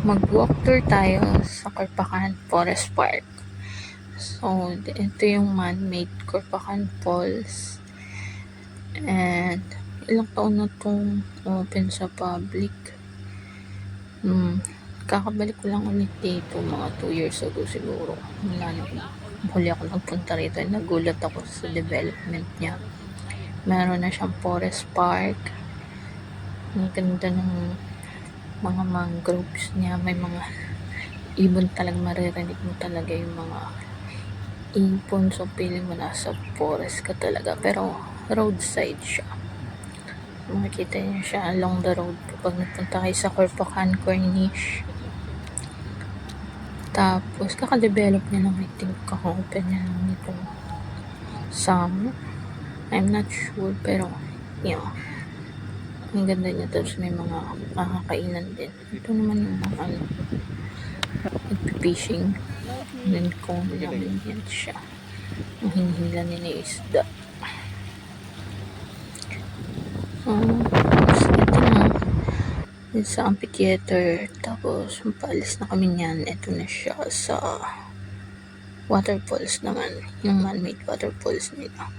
mag-walk tour tayo sa Corpacan Forest Park. So, ito yung man-made Corpacan Falls. And, ilang taon na itong open sa public. Kakabalik ko lang ulit dito, mga 2 years ago siguro. Wala na, huli ako nagpunta rito. Nagulat ako sa development niya. Meron na siyang forest park. Ang ganda ng mga mangroves niya. May mga ibon talaga, maririnig mo talaga yung mga ibon. So, feeling mo nasa forest ka talaga. Pero, roadside siya. Makikita niyo siya along the road kapag nagpunta kayo sa Corpacan Corniche. Tapos, kaka-develop niya lang, I think, kaka-open niya lang nitong summer. I'm not sure, pero, yeah. Ang ganda niya. Tapos, may mga kakainan din. Ito naman yung mga nagpipishing. And kung namin yan siya. Ang hinihila nila yung isda. Ito na. Sa amphitheater. Tapos, paalis na kami niyan. Ito na siya sa waterfalls naman. Yung man-made waterfalls nila.